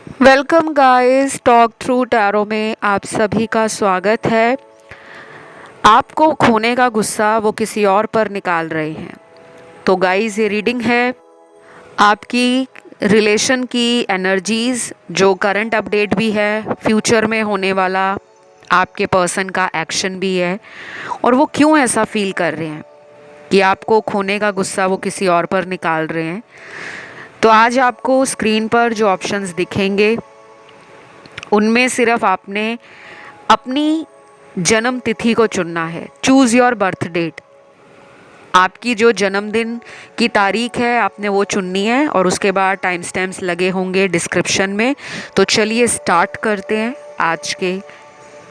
Welcome guys, talk through tarot में आप सभी का स्वागत है। आपको खोने का गुस्सा वो किसी और पर निकाल रहे हैं। तो गाइस, ये रीडिंग है आपकी रिलेशन की एनर्जीज, जो करंट अपडेट भी है, फ्यूचर में होने वाला आपके पर्सन का एक्शन भी है, और वो क्यों ऐसा फील कर रहे हैं कि आपको खोने का गुस्सा वो किसी और पर निकाल रहे हैं। तो आज आपको स्क्रीन पर जो ऑप्शंस दिखेंगे उनमें सिर्फ आपने अपनी जन्म तिथि को चुनना है। Choose your birth date. आपकी जो जन्मदिन की तारीख है आपने वो चुननी है, और उसके बाद टाइम स्टैम्प्स लगे होंगे डिस्क्रिप्शन में। तो चलिए स्टार्ट करते हैं आज के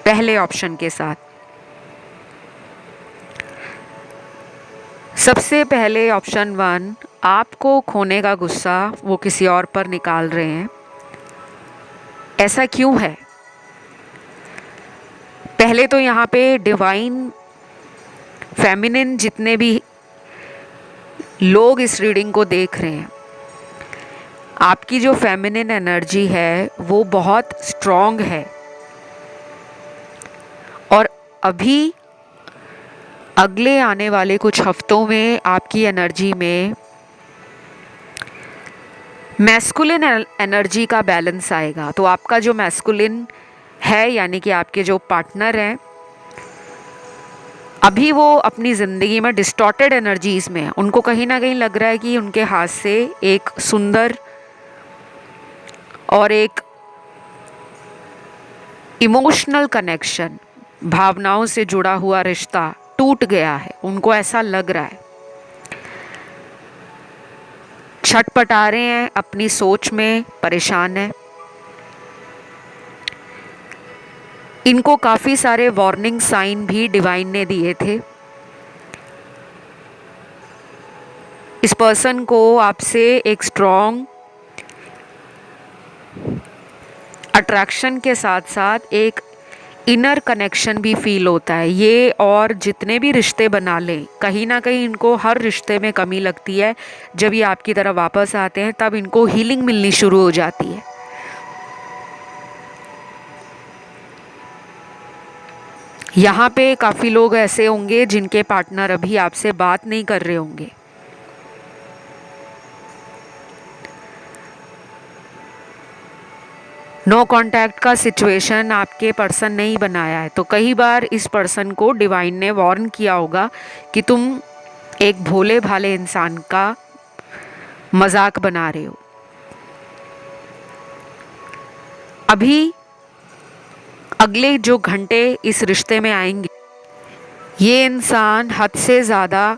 पहले ऑप्शन के साथ। सबसे पहले ऑप्शन 1, आपको खोने का गुस्सा वो किसी और पर निकाल रहे हैं। ऐसा क्यों है? पहले तो यहाँ पे डिवाइन फेमिनिन जितने भी लोग इस रीडिंग को देख रहे हैं, आपकी जो फेमिनिन एनर्जी है वो बहुत स्ट्रॉन्ग है, और अभी अगले आने वाले कुछ हफ्तों में आपकी एनर्जी में मैस्कुलिन एनर्जी का बैलेंस आएगा। तो आपका जो मैस्कुलिन है, यानी कि आपके जो पार्टनर हैं, अभी वो अपनी ज़िंदगी में डिस्टॉर्टेड एनर्जीज में हैं। उनको कहीं ना कहीं लग रहा है कि उनके हाथ से एक सुंदर और एक इमोशनल कनेक्शन, भावनाओं से जुड़ा हुआ रिश्ता टूट गया है। उनको ऐसा लग रहा है, छटपटा रहे हैं, अपनी सोच में परेशान है। इनको काफ़ी सारे वार्निंग साइन भी डिवाइन ने दिए थे। इस पर्सन को आपसे एक स्ट्रॉन्ग अट्रैक्शन के साथ साथ एक इनर कनेक्शन भी फील होता है ये। और जितने भी रिश्ते बना लें, कहीं ना कहीं इनको हर रिश्ते में कमी लगती है। जब ये आपकी तरफ वापस आते हैं तब इनको हीलिंग मिलनी शुरू हो जाती है। यहाँ पे काफ़ी लोग ऐसे होंगे जिनके पार्टनर अभी आपसे बात नहीं कर रहे होंगे। नो कांटेक्ट का सिचुएशन आपके पर्सन ने ही बनाया है। तो कई बार इस पर्सन को डिवाइन ने वार्न किया होगा कि तुम एक भोले भाले इंसान का मजाक बना रहे हो। अभी अगले जो घंटे इस रिश्ते में आएंगे, ये इंसान हद से ज़्यादा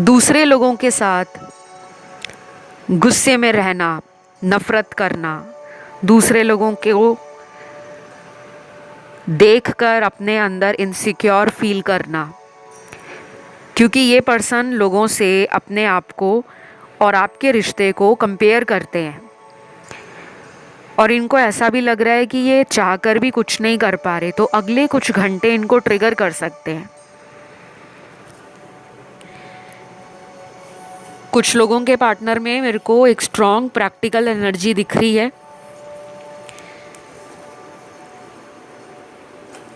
दूसरे लोगों के साथ गुस्से में रहना, नफरत करना, दूसरे लोगों को देखकर अपने अंदर इनसिक्योर फील करना, क्योंकि ये पर्सन लोगों से अपने आप को और आपके रिश्ते को कंपेयर करते हैं, और इनको ऐसा भी लग रहा है कि ये चाहकर भी कुछ नहीं कर पा रहे। तो अगले कुछ घंटे इनको ट्रिगर कर सकते हैं। कुछ लोगों के पार्टनर में मेरे को एक स्ट्रॉन्ग प्रैक्टिकल एनर्जी दिख रही है,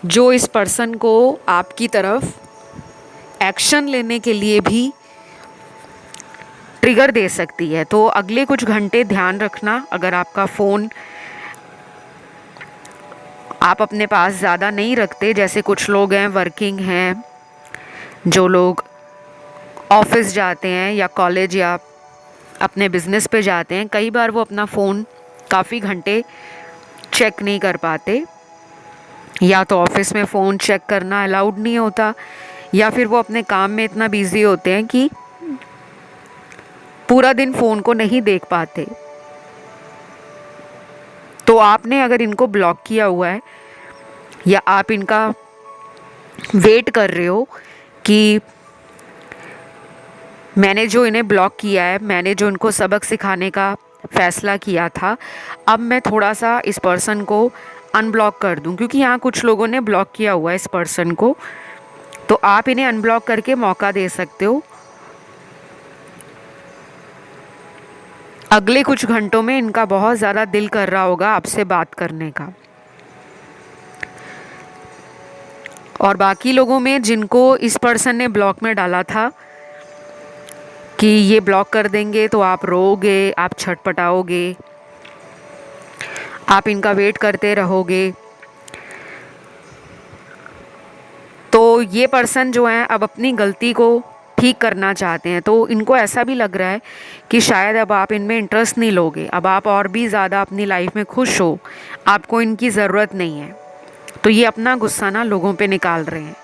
जो इस पर्सन को आपकी तरफ एक्शन लेने के लिए भी ट्रिगर दे सकती है। तो अगले कुछ घंटे ध्यान रखना, अगर आपका फ़ोन आप अपने पास ज़्यादा नहीं रखते, जैसे कुछ लोग हैं वर्किंग हैं, जो लोग ऑफिस जाते हैं या कॉलेज या अपने बिजनेस पे जाते हैं, कई बार वो अपना फ़ोन काफ़ी घंटे चेक नहीं कर पाते। या तो ऑफिस में फ़ोन चेक करना अलाउड नहीं होता, या फिर वो अपने काम में इतना बिजी होते हैं कि पूरा दिन फ़ोन को नहीं देख पाते। तो आपने अगर इनको ब्लॉक किया हुआ है, या आप इनका वेट कर रहे हो कि मैंने जो इन्हें ब्लॉक किया है, मैंने जो इनको सबक सिखाने का फ़ैसला किया था, अब मैं थोड़ा सा इस पर्सन को अनब्लॉक कर दूं, क्योंकि यहाँ कुछ लोगों ने ब्लॉक किया हुआ है इस पर्सन को। तो आप इन्हें अनब्लॉक करके मौका दे सकते हो, अगले कुछ घंटों में इनका बहुत ज़्यादा दिल कर रहा होगा आपसे बात करने का। और बाकी लोगों में जिनको इस पर्सन ने ब्लॉक में डाला था कि ये ब्लॉक कर देंगे तो आप रोओगे, आप छटपटाओगे, आप इनका वेट करते रहोगे, तो ये पर्सन जो है अब अपनी गलती को ठीक करना चाहते हैं। तो इनको ऐसा भी लग रहा है कि शायद अब आप इनमें इंटरेस्ट नहीं लोगे, अब आप और भी ज़्यादा अपनी लाइफ में खुश हो, आपको इनकी ज़रूरत नहीं है। तो ये अपना गुस्सा ना लोगों पे निकाल रहे हैं।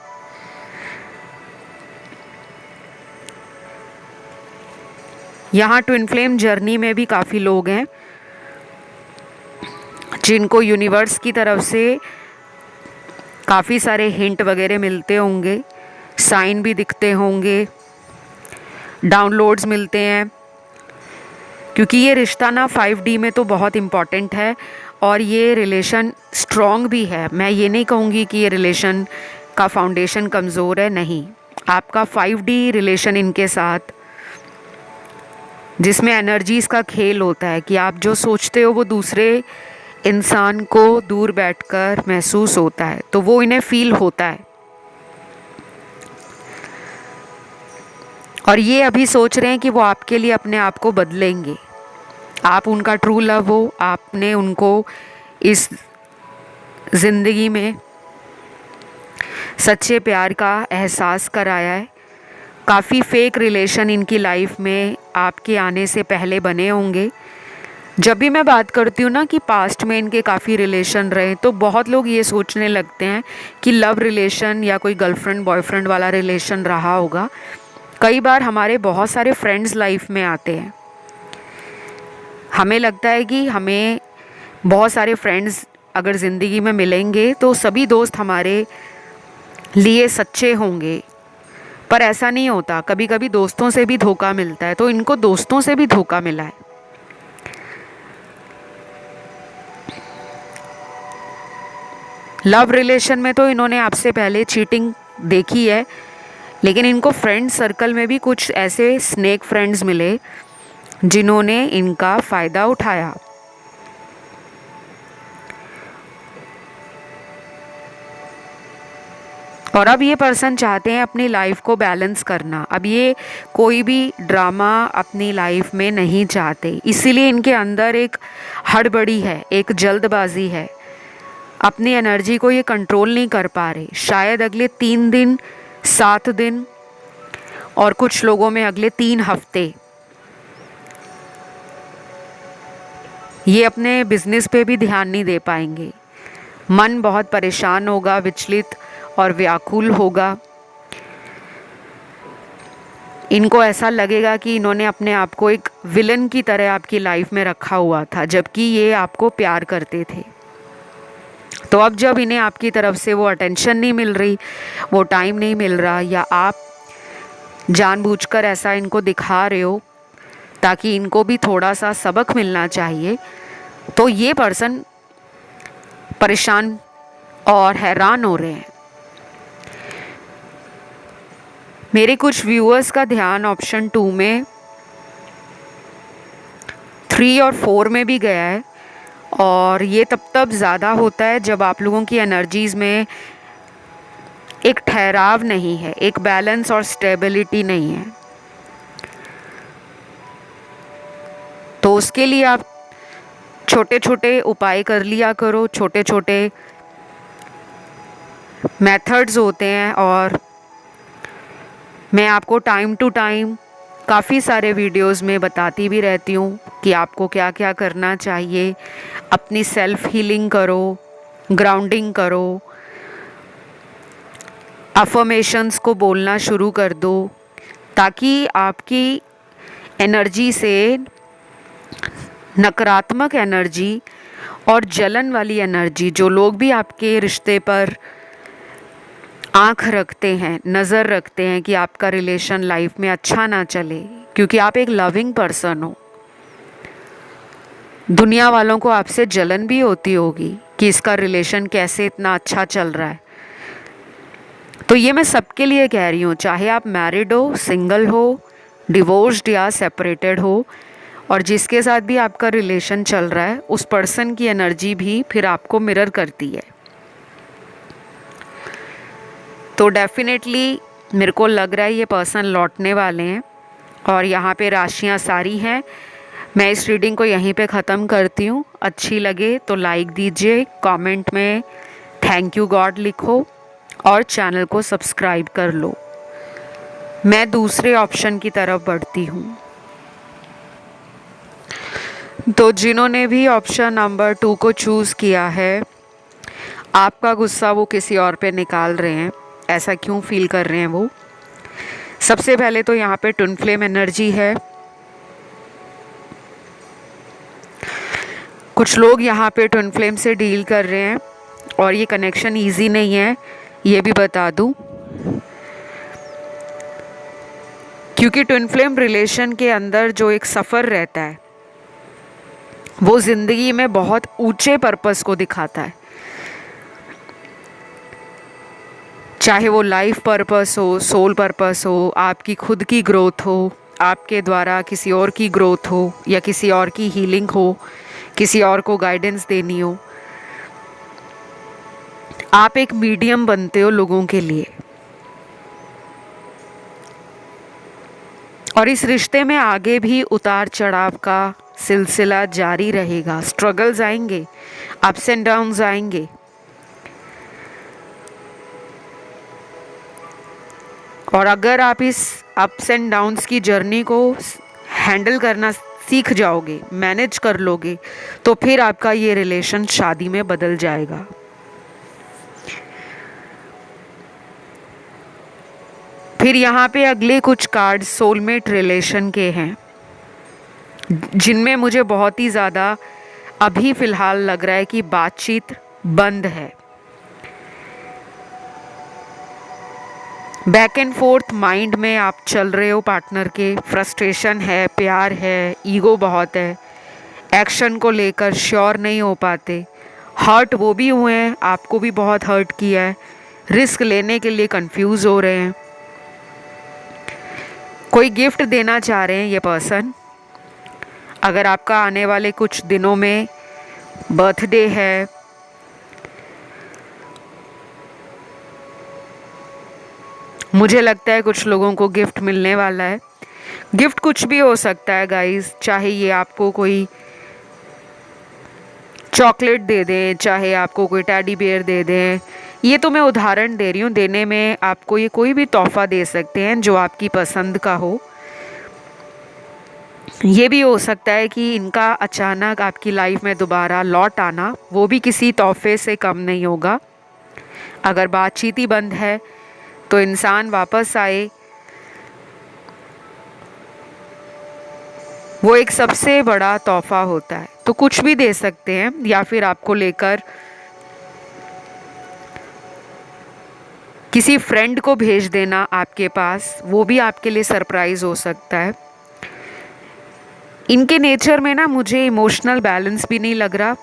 यहाँ ट्विन फ्लेम जर्नी में भी काफ़ी लोग हैं जिनको यूनिवर्स की तरफ से काफ़ी सारे हिंट वगैरह मिलते होंगे, साइन भी दिखते होंगे, डाउनलोड्स मिलते हैं, क्योंकि ये रिश्ता ना 5D में तो बहुत इम्पॉर्टेंट है और ये रिलेशन स्ट्रॉन्ग भी है। मैं ये नहीं कहूँगी कि ये रिलेशन का फाउंडेशन कमज़ोर है, नहीं। आपका 5D रिलेशन इनके साथ, जिसमें एनर्जीज़ का खेल होता है कि आप जो सोचते हो वो दूसरे इंसान को दूर बैठकर महसूस होता है, तो वो इन्हें फील होता है। और ये अभी सोच रहे हैं कि वो आपके लिए अपने आप को बदलेंगे, आप उनका ट्रू लव हो, आपने उनको इस ज़िंदगी में सच्चे प्यार का एहसास कराया है। काफ़ी फेक रिलेशन इनकी लाइफ में आपके आने से पहले बने होंगे। जब भी मैं बात करती हूँ ना कि पास्ट में इनके काफ़ी रिलेशन रहे, तो बहुत लोग ये सोचने लगते हैं कि लव रिलेशन या कोई गर्लफ्रेंड बॉयफ्रेंड वाला रिलेशन रहा होगा। कई बार हमारे बहुत सारे फ्रेंड्स लाइफ में आते हैं, हमें लगता है कि हमें बहुत सारे फ्रेंड्स अगर ज़िंदगी में मिलेंगे तो सभी दोस्त हमारे लिए सच्चे होंगे, पर ऐसा नहीं होता। कभी कभी दोस्तों से भी धोखा मिलता है, तो इनको दोस्तों से भी धोखा मिला है। लव रिलेशन में तो इन्होंने आपसे पहले चीटिंग देखी है, लेकिन इनको फ्रेंड सर्कल में भी कुछ ऐसे स्नेक फ्रेंड्स मिले जिन्होंने इनका फ़ायदा उठाया। और अब ये पर्सन चाहते हैं अपनी लाइफ को बैलेंस करना। अब ये कोई भी ड्रामा अपनी लाइफ में नहीं चाहते, इसीलिए इनके अंदर एक हड़बड़ी है, एक जल्दबाजी है। अपनी एनर्जी को ये कंट्रोल नहीं कर पा रहे। शायद अगले 3 दिन, 7 दिन और कुछ लोगों में अगले 3 हफ्ते ये अपने बिजनेस पे भी ध्यान नहीं दे पाएंगे। मन बहुत परेशान होगा, विचलित और व्याकुल होगा। इनको ऐसा लगेगा कि इन्होंने अपने आप को एक विलन की तरह आपकी लाइफ में रखा हुआ था, जबकि ये आपको प्यार करते थे। तो अब जब इन्हें आपकी तरफ से वो अटेंशन नहीं मिल रही, वो टाइम नहीं मिल रहा, या आप जानबूझकर ऐसा इनको दिखा रहे हो ताकि इनको भी थोड़ा सा सबक मिलना चाहिए, तो ये पर्सन परेशान और हैरान हो रहे हैं। मेरे कुछ व्यूअर्स का ध्यान ऑप्शन 2 में, 3 और 4 में भी गया है, और ये तब ज़्यादा होता है जब आप लोगों की एनर्जीज़ में एक ठहराव नहीं है, एक बैलेंस और स्टेबिलिटी नहीं है। तो उसके लिए आप छोटे छोटे उपाय कर लिया करो, छोटे छोटे मेथड्स होते हैं, और मैं आपको टाइम टू टाइम काफ़ी सारे वीडियोस में बताती भी रहती हूँ कि आपको क्या क्या करना चाहिए। अपनी सेल्फ हीलिंग करो, ग्राउंडिंग करो, अफर्मेशंस को बोलना शुरू कर दो, ताकि आपकी एनर्जी से नकारात्मक एनर्जी और जलन वाली एनर्जी, जो लोग भी आपके रिश्ते पर आँख रखते हैं, नज़र रखते हैं कि आपका रिलेशन लाइफ में अच्छा ना चले, क्योंकि आप एक लविंग पर्सन हो, दुनिया वालों को आपसे जलन भी होती होगी कि इसका रिलेशन कैसे इतना अच्छा चल रहा है। तो ये मैं सबके लिए कह रही हूँ, चाहे आप मैरिड हो, सिंगल हो, डिवोर्स्ड या सेपरेटेड हो, और जिसके साथ भी आपका रिलेशन चल रहा है उस पर्सन की एनर्जी भी फिर आपको मिरर करती है। तो डेफिनेटली मेरे को लग रहा है ये पर्सन लौटने वाले हैं। और यहाँ पे राशियाँ सारी हैं। मैं इस रीडिंग को यहीं पे ख़त्म करती हूँ। अच्छी लगे तो लाइक दीजिए, कमेंट में थैंक यू गॉड लिखो और चैनल को सब्सक्राइब कर लो। मैं दूसरे ऑप्शन की तरफ बढ़ती हूँ। तो जिन्होंने भी ऑप्शन नंबर 2 को चूज़ किया है, आपका गुस्सा वो किसी और पे निकाल रहे हैं। ऐसा क्यों फील कर रहे हैं वो? सबसे पहले तो यहाँ पे ट्विन फ्लेम एनर्जी है। कुछ लोग यहाँ पे ट्विन फ्लेम से डील कर रहे हैं और ये कनेक्शन इजी नहीं है, ये भी बता दूँ। क्योंकि ट्विन फ्लेम रिलेशन के अंदर जो एक सफ़र रहता है वो ज़िंदगी में बहुत ऊंचे पर्पस को दिखाता है। चाहे वो लाइफ पर्पस हो, सोल पर्पस हो, आपकी खुद की ग्रोथ हो, आपके द्वारा किसी और की ग्रोथ हो, या किसी और की हीलिंग हो, किसी और को गाइडेंस देनी हो। आप एक मीडियम बनते हो लोगों के लिए। और इस रिश्ते में आगे भी उतार चढ़ाव का सिलसिला जारी रहेगा। स्ट्रगल्स आएंगे, अप्स एंड डाउन्स आएंगे। और अगर आप इस अप्स एंड डाउन्स की जर्नी को हैंडल करना सीख जाओगे, मैनेज कर लोगे, तो फिर आपका ये रिलेशन शादी में बदल जाएगा। फिर यहाँ पे अगले कुछ कार्ड सोलमेट रिलेशन के हैं, जिनमें मुझे बहुत ही ज़्यादा अभी फ़िलहाल लग रहा है कि बातचीत बंद है। बैक एंड फोर्थ माइंड में आप चल रहे हो पार्टनर के। फ्रस्ट्रेशन है, प्यार है, ईगो बहुत है, एक्शन को लेकर श्योर नहीं हो पाते। हर्ट वो भी हुए हैं, आपको भी बहुत हर्ट किया है। रिस्क लेने के लिए कंफ्यूज हो रहे हैं। कोई गिफ्ट देना चाह रहे हैं ये पर्सन। अगर आपका आने वाले कुछ दिनों में बर्थडे है, मुझे लगता है कुछ लोगों को गिफ्ट मिलने वाला है। गिफ्ट कुछ भी हो सकता है गाइस, चाहे ये आपको कोई चॉकलेट दे दें, चाहे आपको कोई टेडी बियर दे दें। ये तो मैं उदाहरण दे रही हूँ। देने में आपको ये कोई भी तोहफा दे सकते हैं जो आपकी पसंद का हो। ये भी हो सकता है कि इनका अचानक आपकी लाइफ में दोबारा लौट आना वो भी किसी तोहफे से कम नहीं होगा। अगर बातचीत ही बंद है तो इंसान वापस आए, वो एक सबसे बड़ा तोहफा होता है। तो कुछ भी दे सकते हैं, या फिर आपको लेकर किसी फ्रेंड को भेज देना आपके पास, वो भी आपके लिए सरप्राइज हो सकता है। इनके नेचर में ना मुझे इमोशनल बैलेंस भी नहीं लग रहा।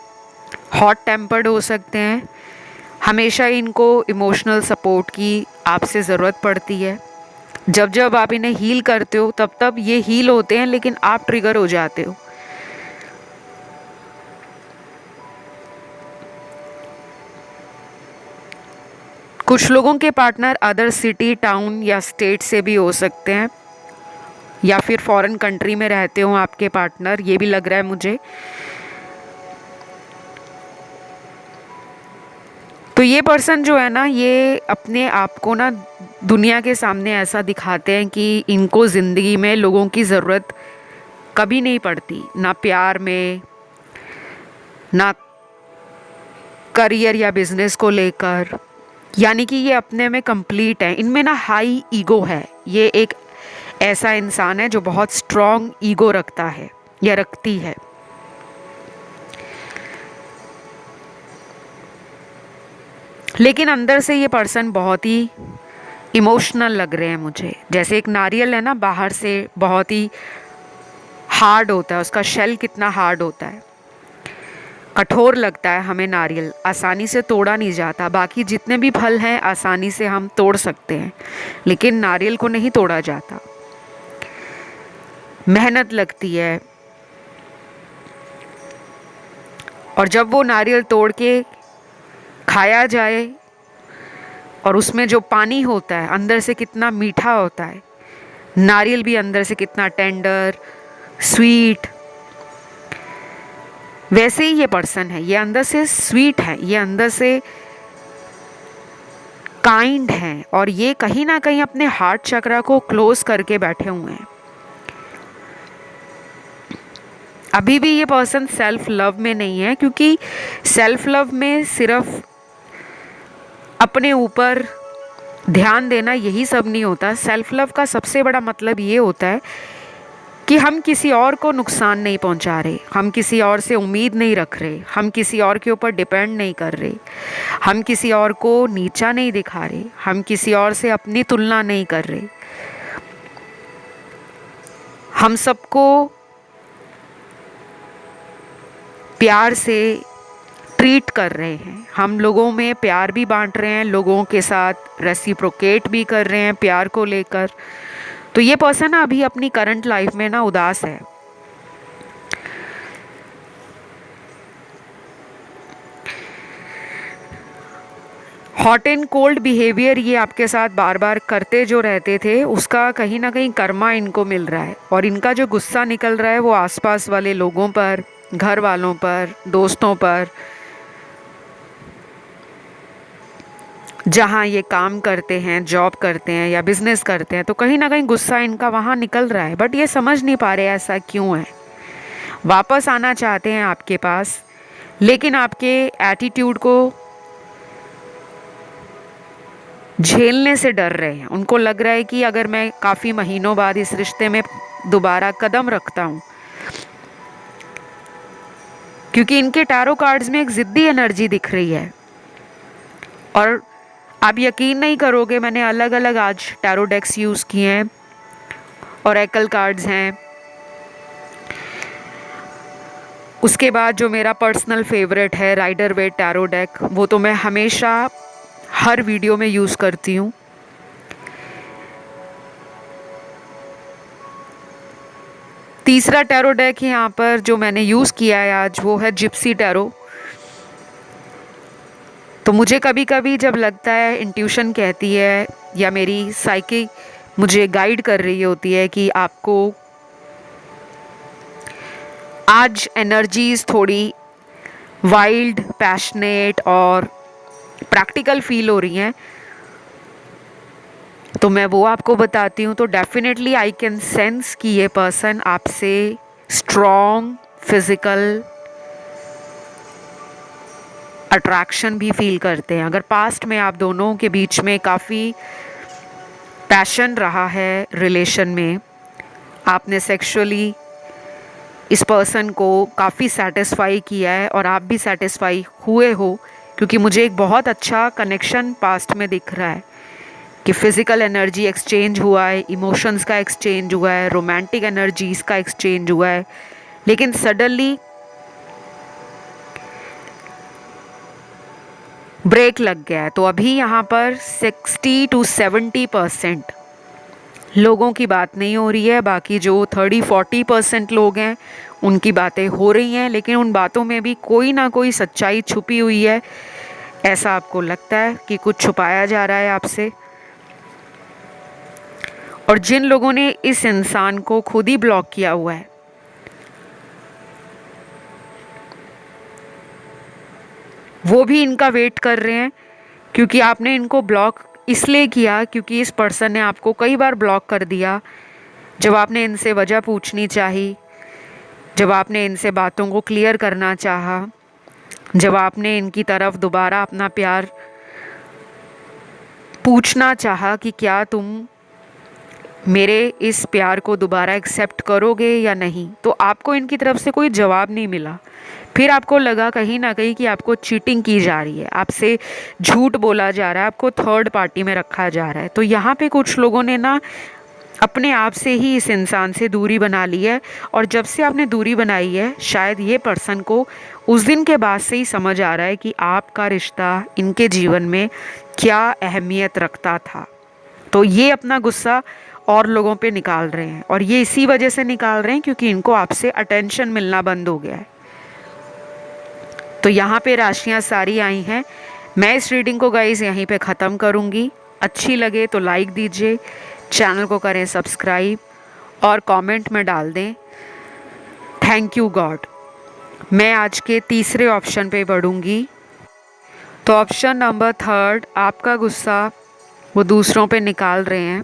हॉट टेम्पर्ड हो सकते हैं। हमेशा इनको इमोशनल सपोर्ट की आपसे ज़रूरत पड़ती है। जब जब आप इन्हें हील करते हो तब तब ये हील होते हैं, लेकिन आप ट्रिगर हो जाते हो। कुछ लोगों के पार्टनर अदर सिटी, टाउन या स्टेट से भी हो सकते हैं, या फिर फॉरेन कंट्री में रहते हो आपके पार्टनर, ये भी लग रहा है मुझे। तो ये पर्सन जो है ना, ये अपने आप को ना दुनिया के सामने ऐसा दिखाते हैं कि इनको ज़िंदगी में लोगों की ज़रूरत कभी नहीं पड़ती, ना प्यार में, ना करियर या बिजनेस को लेकर। यानी कि ये अपने में कंप्लीट है। इनमें ना हाई ईगो है। ये एक ऐसा इंसान है जो बहुत स्ट्रॉन्ग ईगो रखता है या रखती है। लेकिन अंदर से ये पर्सन बहुत ही इमोशनल लग रहे हैं मुझे। जैसे एक नारियल है ना, बाहर से बहुत ही हार्ड होता है, उसका शेल कितना हार्ड होता है, कठोर लगता है हमें नारियल, आसानी से तोड़ा नहीं जाता। बाकी जितने भी फल हैं आसानी से हम तोड़ सकते हैं, लेकिन नारियल को नहीं तोड़ा जाता। मेहनत लगती है, और जब वो नारियल तोड़ के खाया जाए और उसमें जो पानी होता है अंदर से कितना मीठा होता है, नारियल भी अंदर से कितना टेंडर स्वीट, वैसे ही ये पर्सन है। ये अंदर से स्वीट है, ये अंदर से काइंड है, और ये कहीं ना कहीं अपने हार्ट चक्रा को क्लोज करके बैठे हुए हैं। अभी भी ये पर्सन सेल्फ लव में नहीं है, क्योंकि सेल्फ लव में सिर्फ अपने ऊपर ध्यान देना यही सब नहीं होता। सेल्फ लव का सबसे बड़ा मतलब ये होता है कि हम किसी और को नुकसान नहीं पहुंचा रहे, हम किसी और से उम्मीद नहीं रख रहे, हम किसी और के ऊपर डिपेंड नहीं कर रहे, हम किसी और को नीचा नहीं दिखा रहे, हम किसी और से अपनी तुलना नहीं कर रहे, हम सबको प्यार से ट्रीट कर रहे हैं, हम लोगों में प्यार भी बांट रहे हैं, लोगों के साथ रेसिप्रोकेट भी कर रहे हैं प्यार को लेकर। तो ये पर्सन ना अभी अपनी करंट लाइफ में ना उदास है। हॉट एंड कोल्ड बिहेवियर ये आपके साथ बार बार करते जो रहते थे, उसका कहीं ना कहीं कर्मा इनको मिल रहा है, और इनका जो गुस्सा निकल रहा है वो आसपास वाले लोगों पर, घर वालों पर, दोस्तों पर, जहाँ ये काम करते हैं, जॉब करते हैं या बिजनेस करते हैं, तो कहीं ना कहीं गुस्सा इनका वहाँ निकल रहा है। बट ये समझ नहीं पा रहे ऐसा क्यों है। वापस आना चाहते हैं आपके पास, लेकिन आपके एटीट्यूड को झेलने से डर रहे हैं। उनको लग रहा है कि अगर मैं काफ़ी महीनों बाद इस रिश्ते में दोबारा कदम रखता हूँ, क्योंकि इनके टैरो कार्ड्स में एक ज़िद्दी एनर्जी दिख रही है। और आप यकीन नहीं करोगे, मैंने अलग अलग आज टैरो डेक्स यूज़ किए हैं, ओरेकल कार्ड्स हैं, उसके बाद जो मेरा पर्सनल फेवरेट है राइडर वेट टैरो डेक, वो तो मैं हमेशा हर वीडियो में यूज़ करती हूँ। तीसरा टैरो डेक यहाँ पर जो मैंने यूज़ किया है आज, वो है जिप्सी टैरो। तो मुझे कभी कभी जब लगता है, इंट्यूशन कहती है या मेरी साइकी मुझे गाइड कर रही होती है कि आपको आज एनर्जीज थोड़ी वाइल्ड, पैशनेट और प्रैक्टिकल फील हो रही हैं, तो मैं वो आपको बताती हूँ। तो डेफिनेटली आई कैन सेंस कि ये पर्सन आपसे स्ट्रॉन्ग फिजिकल अट्रैक्शन भी फील करते हैं। अगर पास्ट में आप दोनों के बीच में काफ़ी पैशन रहा है रिलेशन में, आपने सेक्सुअली इस पर्सन को काफ़ी सेटिस्फाई किया है और आप भी सेटिस्फाई हुए हो, क्योंकि मुझे एक बहुत अच्छा कनेक्शन पास्ट में दिख रहा है कि फिज़िकल एनर्जी एक्सचेंज हुआ है, इमोशंस का एक्सचेंज हुआ है, रोमांटिक एनर्जीज़ का एक्सचेंज हुआ है, लेकिन सडनली ब्रेक लग गया है। तो अभी यहाँ पर 60 to 70% लोगों की बात नहीं हो रही है, बाकी जो 30-40% लोग हैं उनकी बातें हो रही हैं, लेकिन उन बातों में भी कोई ना कोई सच्चाई छुपी हुई है। ऐसा आपको लगता है कि कुछ छुपाया जा रहा है आपसे। और जिन लोगों ने इस इंसान को खुद ही ब्लॉक किया हुआ है, वो भी इनका वेट कर रहे हैं, क्योंकि आपने इनको ब्लॉक इसलिए किया क्योंकि इस पर्सन ने आपको कई बार ब्लॉक कर दिया। जब आपने इनसे वजह पूछनी चाहिए, जब आपने इनसे बातों को क्लियर करना चाहा, जब आपने इनकी तरफ दोबारा अपना प्यार पूछना चाहा कि क्या तुम मेरे इस प्यार को दोबारा एक्सेप्ट करोगे या नहीं, तो आपको इनकी तरफ से कोई जवाब नहीं मिला। फिर आपको लगा कहीं ना कहीं कि आपको चीटिंग की जा रही है, आपसे झूठ बोला जा रहा है, आपको थर्ड पार्टी में रखा जा रहा है। तो यहाँ पे कुछ लोगों ने ना अपने आप से ही इस इंसान से दूरी बना ली है, और जब से आपने दूरी बनाई है, शायद ये पर्सन को उस दिन के बाद से ही समझ आ रहा है कि आपका रिश्ता इनके जीवन में क्या अहमियत रखता था। तो ये अपना गुस्सा और लोगों पे निकाल रहे हैं, और ये इसी वजह से निकाल रहे हैं क्योंकि इनको आपसे अटेंशन मिलना बंद हो गया है। तो यहाँ पे राशियाँ सारी आई हैं। मैं इस रीडिंग को गाइस यहीं पे ख़त्म करूँगी। अच्छी लगे तो लाइक दीजिए, चैनल को करें सब्सक्राइब और कमेंट में डाल दें थैंक यू गॉड। मैं आज के तीसरे ऑप्शन पे बढ़ूँगी। तो ऑप्शन नंबर थर्ड, आपका गुस्सा वो दूसरों पे निकाल रहे हैं।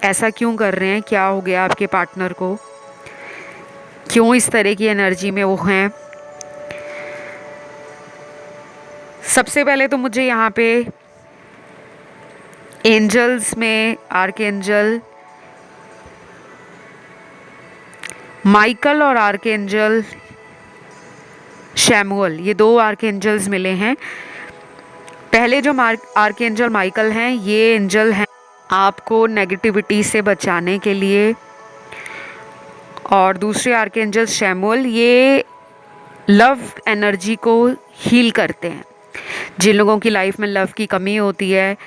ऐसा क्यों कर रहे हैं? क्या हो गया आपके पार्टनर को? क्यों इस तरह की एनर्जी में वो हैं? सबसे पहले तो मुझे यहाँ पे एंजल्स में आर्कएंजल माइकल और आर्कएंजल शैमुअल, ये दो आर्कएंजल्स मिले हैं। पहले जो आर्कएंजल माइकल हैं, ये एंजल हैं आपको नेगेटिविटी से बचाने के लिए, और दूसरे आर्कएंजल शैमुअल ये लव एनर्जी को हील करते हैं। जिन लोगों की लाइफ में लव की कमी होती है,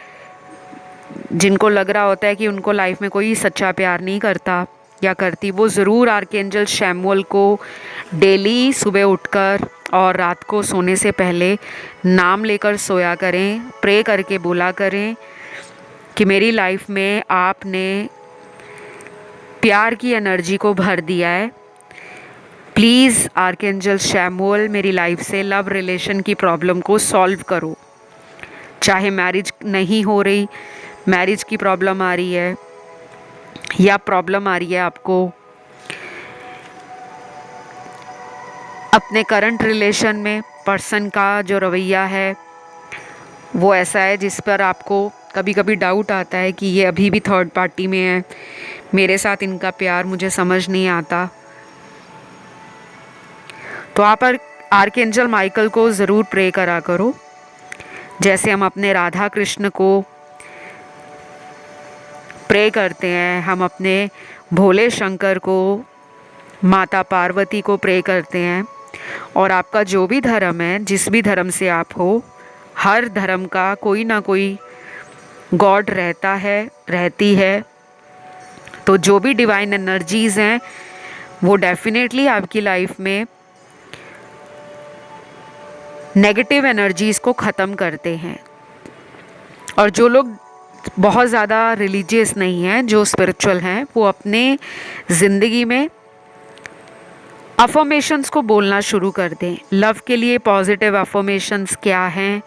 जिनको लग रहा होता है कि उनको लाइफ में कोई सच्चा प्यार नहीं करता या करती, वो ज़रूर आर्कएंजल शैमुअल को डेली सुबह उठकर और रात को सोने से पहले नाम लेकर सोया करें, प्रे करके बोला करें कि मेरी लाइफ में आपने प्यार की एनर्जी को भर दिया है। प्लीज़ आर्कएंजल शैमुअल मेरी लाइफ से लव रिलेशन की प्रॉब्लम को सॉल्व करो। चाहे मैरिज नहीं हो रही, मैरिज की प्रॉब्लम आ रही है या प्रॉब्लम आ रही है आपको अपने करंट रिलेशन में, पर्सन का जो रवैया है वो ऐसा है जिस पर आपको कभी कभी डाउट आता है कि ये अभी भी थर्ड पार्टी में है, मेरे साथ इनका प्यार मुझे समझ नहीं आता। तो आप आर्कएंजल माइकल को ज़रूर प्रे करा करो, जैसे हम अपने राधा कृष्ण को प्रे करते हैं, हम अपने भोले शंकर को, माता पार्वती को प्रे करते हैं। और आपका जो भी धर्म है, जिस भी धर्म से आप हो, हर धर्म का कोई ना कोई गॉड रहता है, रहती है। तो जो भी डिवाइन एनर्जीज़ हैं वो डेफिनेटली आपकी लाइफ में नेगेटिव एनर्जीज़ को ख़त्म करते हैं। और जो लोग बहुत ज़्यादा रिलीजियस नहीं हैं, जो स्पिरिचुअल हैं, वो अपने ज़िंदगी में अफर्मेशंस को बोलना शुरू कर दें। लव के लिए पॉजिटिव अफर्मेशंस क्या हैं,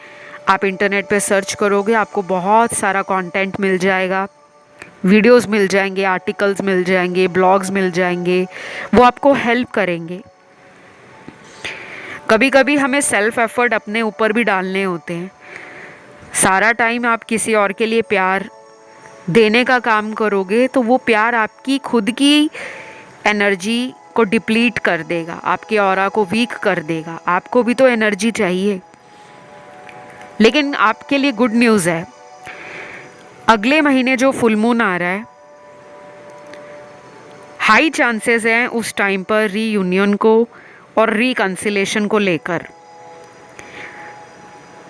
आप इंटरनेट पे सर्च करोगे, आपको बहुत सारा कंटेंट मिल जाएगा, वीडियोस मिल जाएंगे, आर्टिकल्स मिल जाएंगे, ब्लॉग्स मिल जाएंगे, वो आपको हेल्प करेंगे। कभी कभी हमें सेल्फ एफर्ट अपने ऊपर भी डालने होते हैं। सारा टाइम आप किसी और के लिए प्यार देने का काम करोगे तो वो प्यार आपकी खुद की एनर्जी को डिप्लीट कर देगा, आपके ऑरा को वीक कर देगा। आपको भी तो एनर्जी चाहिए। लेकिन आपके लिए गुड न्यूज़ है, अगले महीने जो फुल मून आ रहा है, हाई चांसेस हैं उस टाइम पर रीयूनियन को और रिकंसिलेशन को लेकर।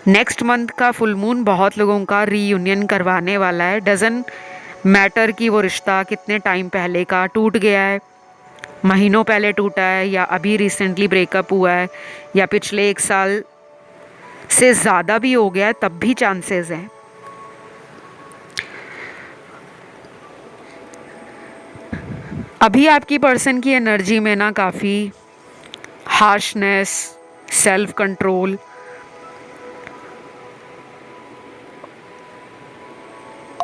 नेक्स्ट मंथ का फुल मून बहुत लोगों का रीयूनियन करवाने वाला है। डजंट मैटर कि वो रिश्ता कितने टाइम पहले का टूट गया है, महीनों पहले टूटा है या अभी रिसेंटली ब्रेकअप हुआ है या पिछले 1 साल से ज़्यादा भी हो गया है, तब भी चांसेस हैं। अभी आपकी पर्सन की एनर्जी में ना काफ़ी हार्शनेस, सेल्फ कंट्रोल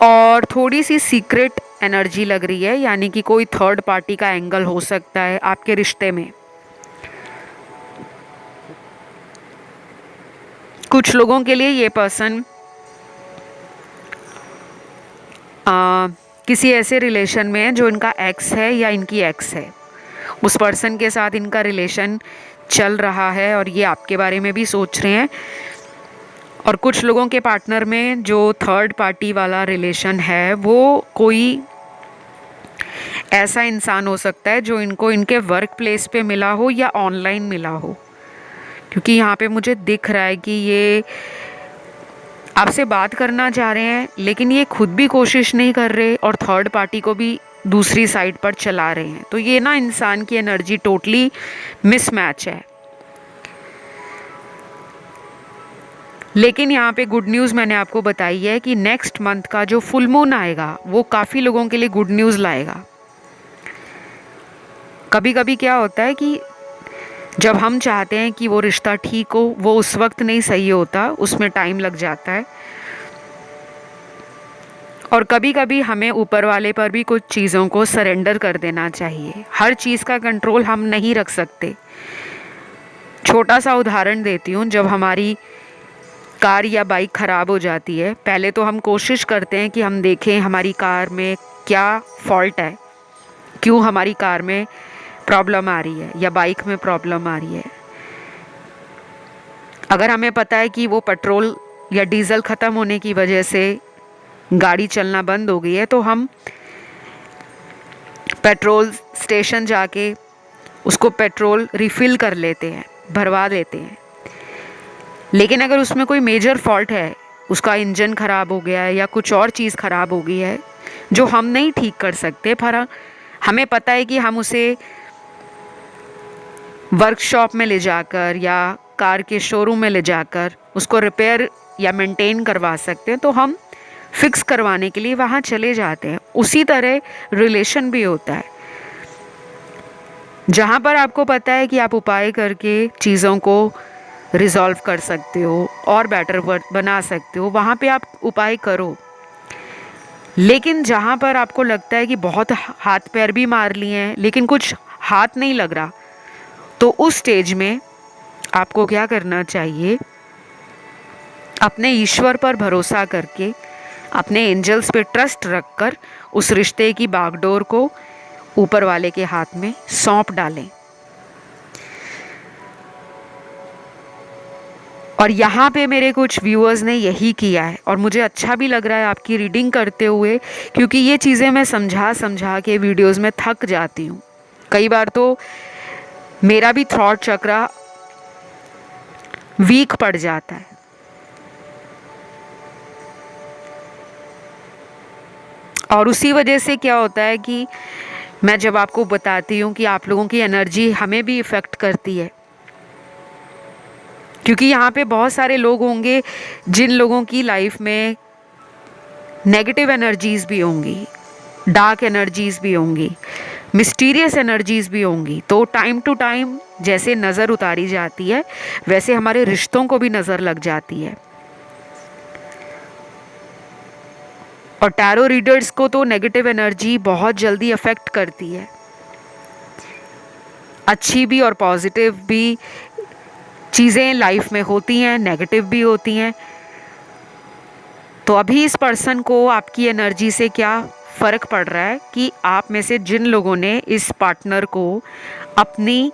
और थोड़ी सी सीक्रेट एनर्जी लग रही है, यानी कि कोई थर्ड पार्टी का एंगल हो सकता है आपके रिश्ते में। कुछ लोगों के लिए ये पर्सन किसी ऐसे रिलेशन में है जो इनका एक्स है या इनकी एक्स है। उस पर्सन के साथ इनका रिलेशन चल रहा है और ये आपके बारे में भी सोच रहे हैं। और कुछ लोगों के पार्टनर में जो थर्ड पार्टी वाला रिलेशन है, वो कोई ऐसा इंसान हो सकता है जो इनको इनके वर्क प्लेस पे मिला हो या ऑनलाइन मिला हो, क्योंकि यहाँ पे मुझे दिख रहा है कि ये आपसे बात करना चाह रहे हैं लेकिन ये खुद भी कोशिश नहीं कर रहे और थर्ड पार्टी को भी दूसरी साइड पर चला रहे हैं। तो ये ना इंसान की एनर्जी टोटली मिसमैच है। लेकिन यहाँ पे गुड न्यूज़ मैंने आपको बताई है कि नेक्स्ट मंथ का जो फुल मून आएगा वो काफ़ी लोगों के लिए गुड न्यूज़ लाएगा। कभी कभी क्या होता है कि जब हम चाहते हैं कि वो रिश्ता ठीक हो, वो उस वक्त नहीं सही होता, उसमें टाइम लग जाता है। और कभी कभी हमें ऊपर वाले पर भी कुछ चीज़ों को सरेंडर कर देना चाहिए। हर चीज़ का कंट्रोल हम नहीं रख सकते। छोटा सा उदाहरण देती हूँ, जब हमारी कार या बाइक ख़राब हो जाती है, पहले तो हम कोशिश करते हैं कि हम देखें हमारी कार में क्या फॉल्ट है, क्यों हमारी कार में प्रॉब्लम आ रही है या बाइक में प्रॉब्लम आ रही है। अगर हमें पता है कि वो पेट्रोल या डीज़ल ख़त्म होने की वजह से गाड़ी चलना बंद हो गई है, तो हम पेट्रोल स्टेशन जाके उसको पेट्रोल रिफ़िल कर लेते हैं, भरवा देते हैं। लेकिन अगर उसमें कोई मेजर फॉल्ट है, उसका इंजन ख़राब हो गया है या कुछ और चीज़ ख़राब हो गई है जो हम नहीं ठीक कर सकते, पर हमें पता है कि हम उसे वर्कशॉप में ले जाकर या कार के शोरूम में ले जाकर उसको रिपेयर या मेंटेन करवा सकते हैं, तो हम फिक्स करवाने के लिए वहाँ चले जाते हैं। उसी तरह रिलेशन भी होता है। जहाँ पर आपको पता है कि आप उपाय करके चीज़ों को रिजॉल्व कर सकते हो और बेटर बना सकते हो, वहाँ पे आप उपाय करो। लेकिन जहाँ पर आपको लगता है कि बहुत हाथ पैर भी मार लिए हैं लेकिन कुछ हाथ नहीं लग रहा, तो उस स्टेज में आपको क्या करना चाहिए, अपने ईश्वर पर भरोसा करके, अपने एंजल्स पे ट्रस्ट रखकर उस रिश्ते की बागडोर को ऊपर वाले के हाथ में सौंप डालें। और यहाँ पे मेरे कुछ व्यूअर्स ने यही किया है और मुझे अच्छा भी लग रहा है आपकी रीडिंग करते हुए, क्योंकि ये चीज़ें मैं समझा समझा के वीडियोस में थक जाती हूँ। कई बार तो मेरा भी थॉट चक्रा वीक पड़ जाता है। और उसी वजह से क्या होता है कि मैं जब आपको बताती हूँ कि आप लोगों की एनर्जी हमें भी इफ़ेक्ट करती है, क्योंकि यहाँ पे बहुत सारे लोग होंगे जिन लोगों की लाइफ में नेगेटिव एनर्जीज़ भी होंगी, डार्क एनर्जीज़ भी होंगी, मिस्टीरियस एनर्जीज़ भी होंगी। तो टाइम टू टाइम जैसे नज़र उतारी जाती है, वैसे हमारे रिश्तों को भी नज़र लग जाती है। और टैरो रीडर्स को तो नेगेटिव एनर्जी बहुत जल्दी अफेक्ट करती है। अच्छी भी और पॉजिटिव भी चीज़ें लाइफ में होती हैं, नेगेटिव भी होती हैं। तो अभी इस पर्सन को आपकी एनर्जी से क्या फ़र्क पड़ रहा है कि आप में से जिन लोगों ने इस पार्टनर को अपनी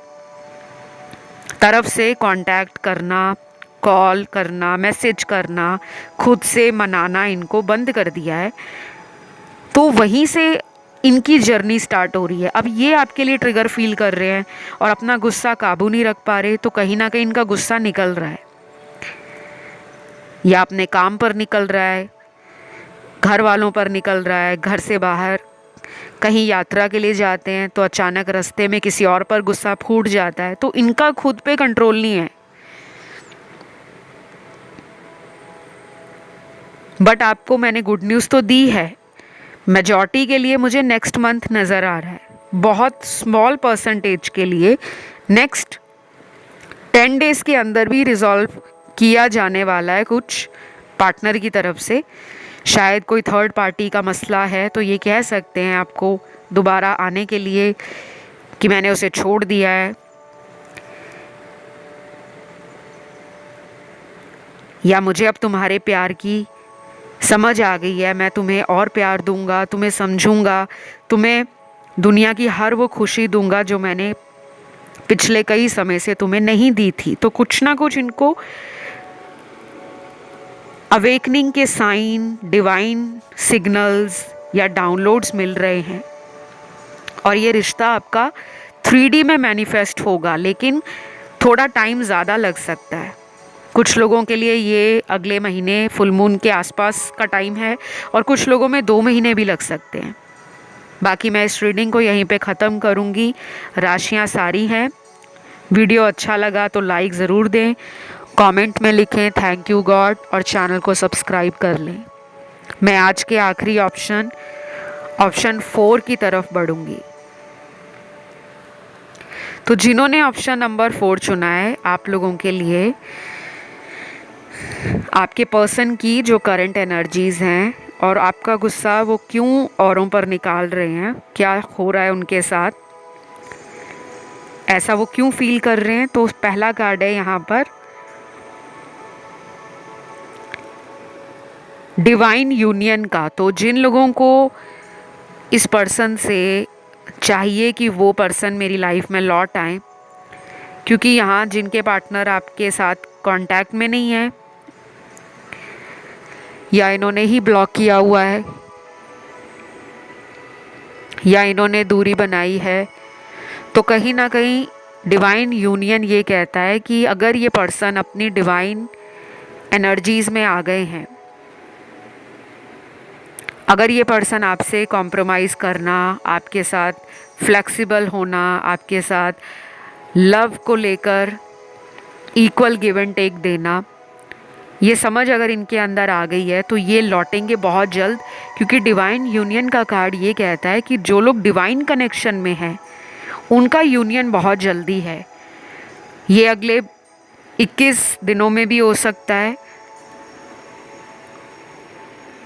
तरफ से कांटेक्ट करना, कॉल करना, मैसेज करना, खुद से मनाना इनको बंद कर दिया है, तो वहीं से इनकी जर्नी स्टार्ट हो रही है। अब ये आपके लिए ट्रिगर फील कर रहे हैं और अपना गुस्सा काबू नहीं रख पा रहे, तो कहीं ना कहीं इनका गुस्सा निकल रहा है, या अपने काम पर निकल रहा है, घर वालों पर निकल रहा है, घर से बाहर कहीं यात्रा के लिए जाते हैं तो अचानक रास्ते में किसी और पर गुस्सा फूट जाता है, तो इनका खुद पे कंट्रोल नहीं है। बट आपको मैंने गुड न्यूज़ तो दी है। मेजॉरिटी के लिए मुझे नेक्स्ट मंथ नज़र आ रहा है, बहुत स्मॉल परसेंटेज के लिए नेक्स्ट 10 डेज़ के अंदर भी रिजॉल्व किया जाने वाला है कुछ पार्टनर की तरफ से। शायद कोई थर्ड पार्टी का मसला है, तो ये कह सकते हैं आपको दोबारा आने के लिए कि मैंने उसे छोड़ दिया है, या मुझे अब तुम्हारे प्यार की समझ आ गई है, मैं तुम्हें और प्यार दूंगा, तुम्हें समझूंगा, तुम्हें दुनिया की हर वो खुशी दूंगा जो मैंने पिछले कई समय से तुम्हें नहीं दी थी। तो कुछ ना कुछ इनको अवेकनिंग के साइन, डिवाइन सिग्नल्स या डाउनलोड्स मिल रहे हैं और ये रिश्ता आपका 3D में मैनिफेस्ट होगा, लेकिन थोड़ा टाइम ज़्यादा लग सकता है। कुछ लोगों के लिए ये अगले महीने फुल मून के आसपास का टाइम है और कुछ लोगों में 2 महीने भी लग सकते हैं। बाकी मैं इस रीडिंग को यहीं पे ख़त्म करूँगी। राशियाँ सारी हैं। वीडियो अच्छा लगा तो लाइक ज़रूर दें, कमेंट में लिखें थैंक यू गॉड और चैनल को सब्सक्राइब कर लें। मैं आज के आखिरी ऑप्शन 4 की तरफ बढ़ूंगी। तो जिन्होंने ऑप्शन नंबर 4 चुना है, आप लोगों के लिए आपके पर्सन की जो करंट एनर्जीज़ हैं और आपका गुस्सा वो क्यों औरों पर निकाल रहे हैं, क्या हो रहा है उनके साथ, ऐसा वो क्यों फील कर रहे हैं। तो पहला कार्ड है यहाँ पर डिवाइन यूनियन का। तो जिन लोगों को इस पर्सन से चाहिए कि वो पर्सन मेरी लाइफ में लौट आए, क्योंकि यहाँ जिनके पार्टनर आपके साथ कांटेक्ट में नहीं है या इन्होंने ही ब्लॉक किया हुआ है या इन्होंने दूरी बनाई है, तो कहीं ना कहीं डिवाइन यूनियन ये कहता है कि अगर ये पर्सन अपनी डिवाइन एनर्जीज़ में आ गए हैं, अगर ये पर्सन आपसे कॉम्प्रोमाइज़ करना, आपके साथ फ्लेक्सिबल होना, आपके साथ लव को लेकर इक्वल गिव एंड टेक देना, ये समझ अगर इनके अंदर आ गई है तो ये लौटेंगे बहुत जल्द। क्योंकि डिवाइन यूनियन का कार्ड ये कहता है कि जो लोग डिवाइन कनेक्शन में हैं उनका यूनियन बहुत जल्दी है। ये अगले 21 दिनों में भी हो सकता है,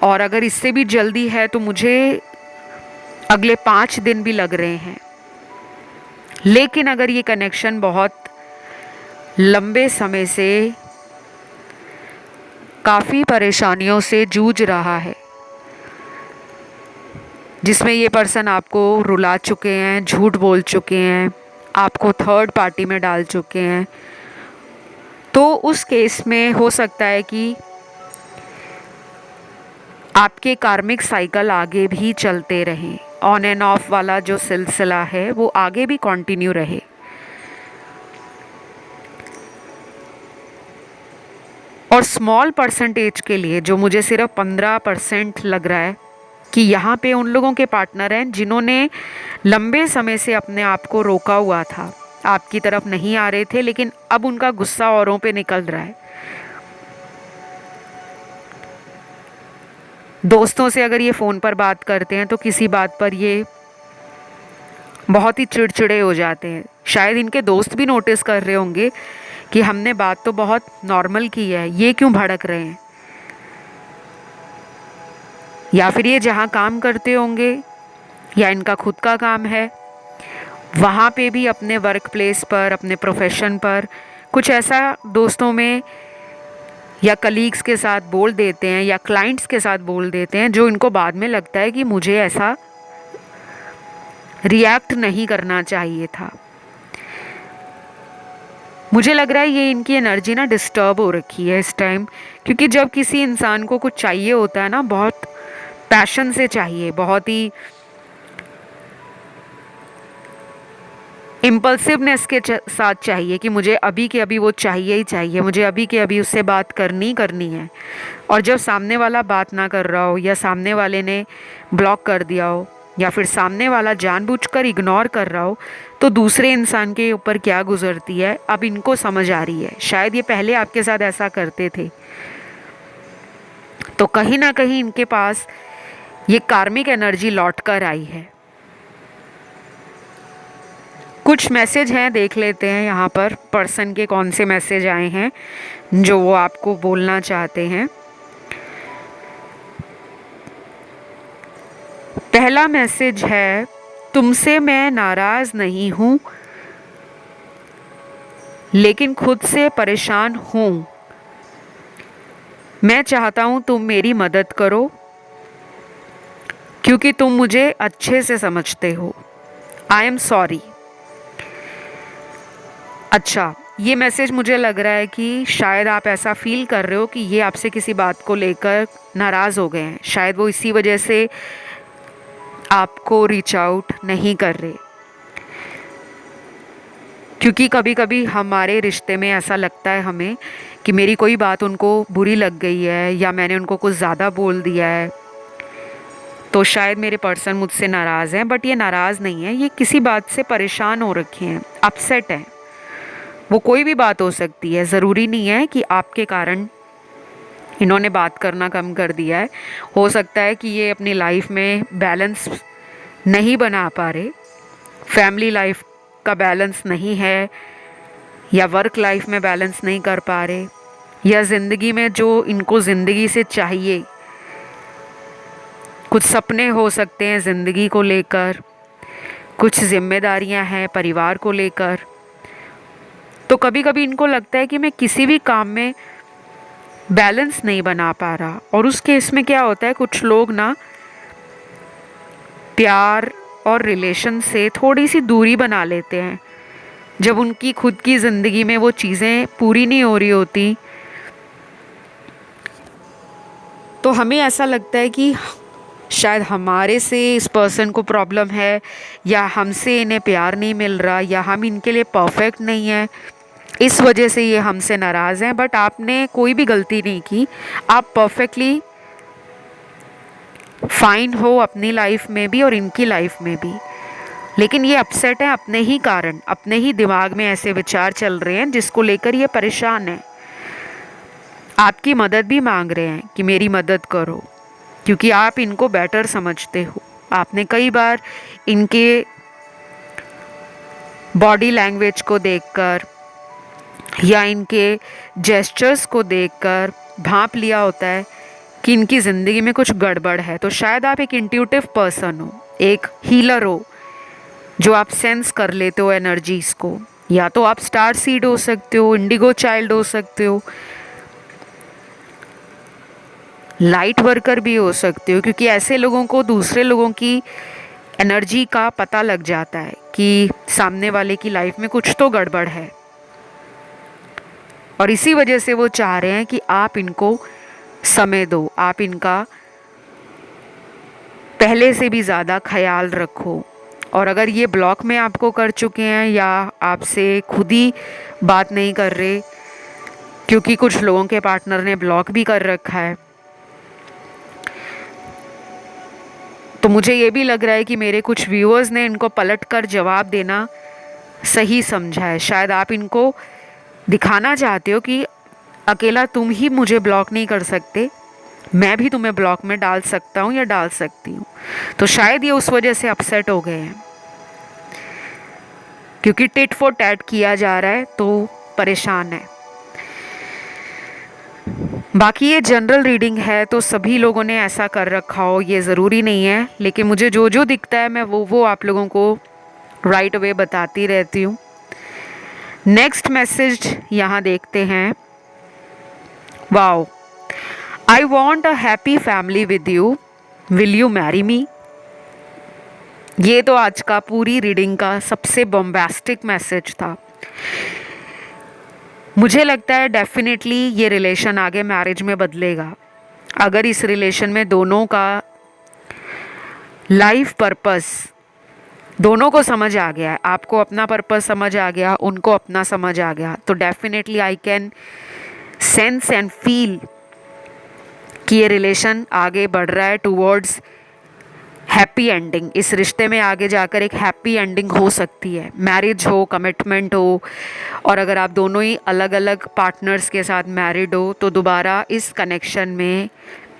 और अगर इससे भी जल्दी है तो मुझे अगले 5 दिन भी लग रहे हैं। लेकिन अगर ये कनेक्शन बहुत लंबे समय से काफ़ी परेशानियों से जूझ रहा है, जिसमें ये पर्सन आपको रुला चुके हैं, झूठ बोल चुके हैं, आपको थर्ड पार्टी में डाल चुके हैं, तो उस केस में हो सकता है कि आपके कार्मिक साइकिल आगे भी चलते रहें। ऑन एंड ऑफ वाला जो सिलसिला है वो आगे भी कंटिन्यू रहे। और स्मॉल परसेंटेज के लिए जो मुझे सिर्फ 15% लग रहा है कि यहाँ पे उन लोगों के पार्टनर हैं जिन्होंने लंबे समय से अपने आप को रोका हुआ था, आपकी तरफ नहीं आ रहे थे, लेकिन अब उनका गुस्सा औरों पे निकल रहा है। दोस्तों से अगर ये फ़ोन पर बात करते हैं तो किसी बात पर ये बहुत ही चिड़चिड़े हो जाते हैं। शायद इनके दोस्त भी नोटिस कर रहे होंगे कि हमने बात तो बहुत नॉर्मल की है, ये क्यों भड़क रहे हैं। या फिर ये जहाँ काम करते होंगे या इनका खुद का काम है, वहाँ पे भी अपने वर्क प्लेस पर, अपने प्रोफेशन पर कुछ ऐसा दोस्तों में या कलीग्स के साथ बोल देते हैं या क्लाइंट्स के साथ बोल देते हैं, जो इनको बाद में लगता है कि मुझे ऐसा रिएक्ट नहीं करना चाहिए था। मुझे लग रहा है ये इनकी एनर्जी ना डिस्टर्ब हो रखी है इस टाइम, क्योंकि जब किसी इंसान को कुछ चाहिए होता है ना, बहुत पैशन से चाहिए, बहुत ही इम्पल्सिवनेस के साथ चाहिए कि मुझे अभी के अभी वो चाहिए ही चाहिए, मुझे अभी के अभी उससे बात करनी करनी है। और जब सामने वाला बात ना कर रहा हो या सामने वाले ने ब्लॉक कर दिया हो या फिर सामने वाला जानबूझकर इग्नोर कर रहा हो, तो दूसरे इंसान के ऊपर क्या गुजरती है अब इनको समझ आ रही है। शायद ये पहले आपके साथ ऐसा करते थे, तो कहीं ना कहीं इनके पास ये कार्मिक एनर्जी लौट कर आई है। कुछ मैसेज हैं, देख लेते हैं यहाँ पर पर्सन के कौन से मैसेज आए हैं जो वो आपको बोलना चाहते हैं। पहला मैसेज है, तुमसे मैं नाराज़ नहीं हूँ लेकिन खुद से परेशान हूँ। मैं चाहता हूँ तुम मेरी मदद करो क्योंकि तुम मुझे अच्छे से समझते हो। I am sorry. अच्छा, ये मैसेज मुझे लग रहा है कि शायद आप ऐसा फील कर रहे हो कि ये आपसे किसी बात को लेकर नाराज़ हो गए हैं। शायद वो इसी वजह से आपको रीच आउट नहीं कर रहे, क्योंकि कभी कभी हमारे रिश्ते में ऐसा लगता है हमें कि मेरी कोई बात उनको बुरी लग गई है या मैंने उनको कुछ ज़्यादा बोल दिया है, तो शायद मेरे पर्सन मुझसे नाराज़ हैं। बट ये नाराज़ नहीं है, ये किसी बात से परेशान हो रखे हैं, अपसेट हैं। वो कोई भी बात हो सकती है, ज़रूरी नहीं है कि आपके कारण इन्होंने बात करना कम कर दिया है। हो सकता है कि ये अपनी लाइफ में बैलेंस नहीं बना पा रहे, फैमिली लाइफ का बैलेंस नहीं है, या वर्क लाइफ में बैलेंस नहीं कर पा रहे, या ज़िंदगी में जो इनको ज़िंदगी से चाहिए, कुछ सपने हो सकते हैं ज़िंदगी को लेकर, कुछ जिम्मेदारियां हैं परिवार को लेकर। तो कभी कभी इनको लगता है कि मैं किसी भी काम में बैलेंस नहीं बना पा रहा, और उस केस में क्या होता है, कुछ लोग ना प्यार और रिलेशन से थोड़ी सी दूरी बना लेते हैं जब उनकी खुद की ज़िंदगी में वो चीज़ें पूरी नहीं हो रही होती। तो हमें ऐसा लगता है कि शायद हमारे से इस पर्सन को प्रॉब्लम है, या हमसे इन्हें प्यार नहीं मिल रहा, या हम इनके लिए परफेक्ट नहीं है, इस वजह से ये हमसे नाराज़ हैं। बट आपने कोई भी गलती नहीं की, आप परफेक्टली फाइन हो अपनी लाइफ में भी और इनकी लाइफ में भी। लेकिन ये अपसेट है अपने ही कारण, अपने ही दिमाग में ऐसे विचार चल रहे हैं जिसको लेकर ये परेशान है। आपकी मदद भी मांग रहे हैं कि मेरी मदद करो, क्योंकि आप इनको बेटर समझते हो। आपने कई बार इनके बॉडी लैंग्वेज को देखकर या इनके जेस्चर्स को देखकर भांप लिया होता है कि इनकी ज़िंदगी में कुछ गड़बड़ है। तो शायद आप एक इंट्यूटिव पर्सन हो, एक हीलर हो, जो आप सेंस कर लेते हो एनर्जीज़ को। या तो आप स्टार सीड हो सकते हो, इंडिगो चाइल्ड हो सकते हो, लाइट वर्कर भी हो सकते हो, क्योंकि ऐसे लोगों को दूसरे लोगों की एनर्जी का पता लग जाता है कि सामने वाले की लाइफ में कुछ तो गड़बड़ है। और इसी वजह से वो चाह रहे हैं कि आप इनको समय दो, आप इनका पहले से भी ज़्यादा ख्याल रखो। और अगर ये ब्लॉक में आपको कर चुके हैं या आपसे खुद ही बात नहीं कर रहे, क्योंकि कुछ लोगों के पार्टनर ने ब्लॉक भी कर रखा है, तो मुझे ये भी लग रहा है कि मेरे कुछ व्यूअर्स ने इनको पलट कर जवाब देना सही समझा है। शायद आप इनको दिखाना चाहते हो कि अकेला तुम ही मुझे ब्लॉक नहीं कर सकते, मैं भी तुम्हें ब्लॉक में डाल सकता हूँ या डाल सकती हूँ। तो शायद ये उस वजह से अपसेट हो गए हैं, क्योंकि टिट फॉर टैट किया जा रहा है तो परेशान है। बाकी ये जनरल रीडिंग है, तो सभी लोगों ने ऐसा कर रखा हो ये ज़रूरी नहीं है, लेकिन मुझे जो जो दिखता है मैं वो आप लोगों को राइट अवे बताती रहती हूँ। नेक्स्ट मैसेज यहाँ देखते हैं। Wow, I want a happy family with you, will you marry me. ये तो आज का पूरी रीडिंग का सबसे बॉम्बास्टिक मैसेज था। मुझे लगता है डेफिनेटली ये रिलेशन आगे मैरिज में बदलेगा, अगर इस रिलेशन में दोनों का लाइफ पर्पस दोनों को समझ आ गया है। आपको अपना पर्पस समझ आ गया, उनको अपना समझ आ गया, तो definitely I can sense and feel कि ये रिलेशन आगे बढ़ रहा है टूवर्ड्स हैप्पी एंडिंग। इस रिश्ते में आगे जाकर एक हैप्पी एंडिंग हो सकती है, मैरिज हो, कमिटमेंट हो। और अगर आप दोनों ही अलग अलग पार्टनर्स के साथ मैरिड हो, तो दोबारा इस कनेक्शन में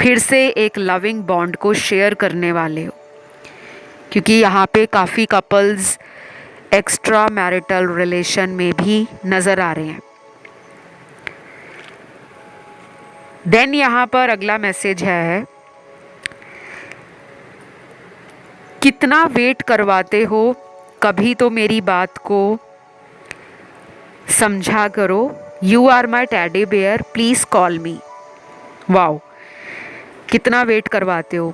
फिर से एक लविंग बॉन्ड को शेयर करने वाले हो, क्योंकि यहाँ पे काफ़ी कपल्स एक्स्ट्रा मैरिटल रिलेशन में भी नज़र आ रहे हैं। देन यहाँ पर अगला मैसेज है, कितना वेट करवाते हो, कभी तो मेरी बात को समझा करो, you are my teddy bear, please call me. Wow, कितना वेट करवाते हो।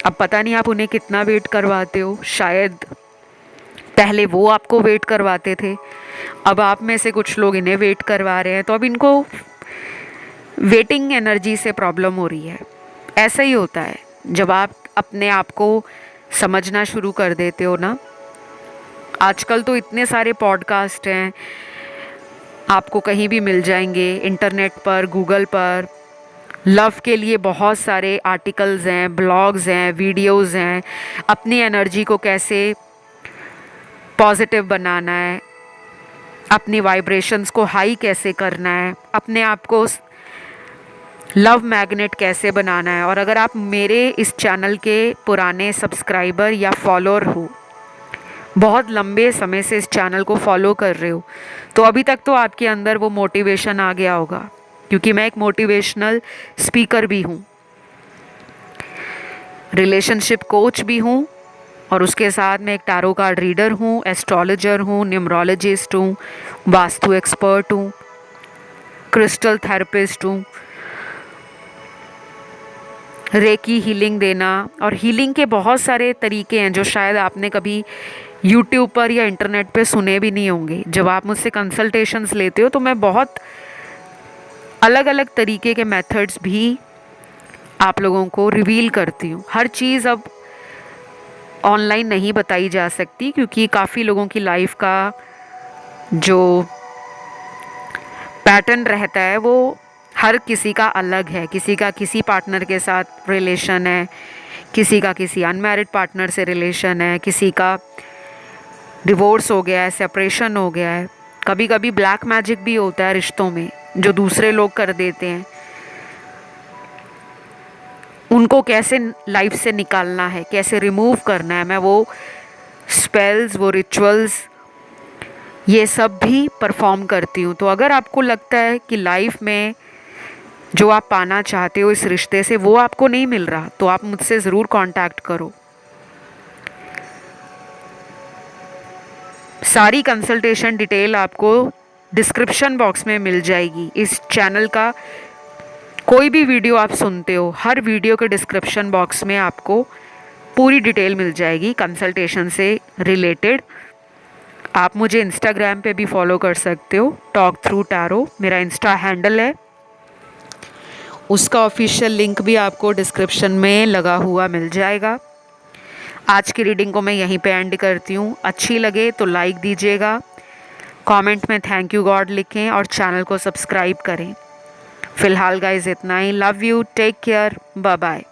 अब पता नहीं आप उन्हें कितना वेट करवाते हो, शायद पहले वो आपको वेट करवाते थे, अब आप में से कुछ लोग इन्हें वेट करवा रहे हैं, तो अब इनको वेटिंग एनर्जी से प्रॉब्लम हो रही है। ऐसा ही होता है जब आप अपने आप को समझना शुरू कर देते हो ना। आजकल तो इतने सारे पॉडकास्ट हैं, आपको कहीं भी मिल जाएंगे, इंटरनेट पर, गूगल पर। लव के लिए बहुत सारे आर्टिकल्स हैं, ब्लॉग्स हैं, वीडियोस हैं, अपनी एनर्जी को कैसे पॉजिटिव बनाना है, अपनी वाइब्रेशंस को हाई कैसे करना है, अपने आप को लव मैग्नेट कैसे बनाना है। और अगर आप मेरे इस चैनल के पुराने सब्सक्राइबर या फॉलोअर हो, बहुत लंबे समय से इस चैनल को फॉलो कर रहे हो, तो अभी तक तो आपके अंदर वो मोटिवेशन आ गया होगा, क्योंकि मैं एक मोटिवेशनल स्पीकर भी हूँ, रिलेशनशिप कोच भी हूँ, और उसके साथ मैं एक टैरो कार्ड रीडर हूँ, एस्ट्रोलॉजर हूँ, न्यूमरोलॉजिस्ट हूँ, वास्तु एक्सपर्ट हूँ, क्रिस्टल थेरेपिस्ट हूँ, रेकी हीलिंग देना। और हीलिंग के बहुत सारे तरीके हैं जो शायद आपने कभी यूट्यूब पर या इंटरनेट पे सुने भी नहीं होंगे। जब आप मुझसे कंसल्टेशंस लेते हो तो मैं बहुत अलग अलग तरीके के मेथड्स भी आप लोगों को रिवील करती हूँ। हर चीज़ अब ऑनलाइन नहीं बताई जा सकती, क्योंकि काफ़ी लोगों की लाइफ का जो पैटर्न रहता है वो हर किसी का अलग है। किसी का किसी पार्टनर के साथ रिलेशन है, किसी का किसी अनमैरिड पार्टनर से रिलेशन है, किसी का डिवोर्स हो गया है, सेपरेशन हो गया है। कभी कभी ब्लैक मैजिक भी होता है रिश्तों में, जो दूसरे लोग कर देते हैं। उनको कैसे लाइफ से निकालना है, कैसे रिमूव करना है, मैं वो स्पेल्स, वो रिचुअल्स, ये सब भी परफॉर्म करती हूँ। तो अगर आपको लगता है कि लाइफ में जो आप पाना चाहते हो इस रिश्ते से वो आपको नहीं मिल रहा, तो आप मुझसे ज़रूर कांटेक्ट करो। सारी कंसल्टेशन डिटेल आपको डिस्क्रिप्शन बॉक्स में मिल जाएगी। इस चैनल का कोई भी वीडियो आप सुनते हो, हर वीडियो के डिस्क्रिप्शन बॉक्स में आपको पूरी डिटेल मिल जाएगी कंसल्टेशन से रिलेटेड। आप मुझे इंस्टाग्राम पे भी फॉलो कर सकते हो, टॉक थ्रू टैरो मेरा इंस्टा हैंडल है। उसका ऑफिशियल लिंक भी आपको डिस्क्रिप्शन में लगा हुआ मिल जाएगा। आज की रीडिंग को मैं यहीं पे एंड करती हूँ। अच्छी लगे तो लाइक दीजिएगा, कमेंट में थैंक यू गॉड लिखें और चैनल को सब्सक्राइब करें। फ़िलहाल गाइस इतना ही। Love you, take care, bye bye.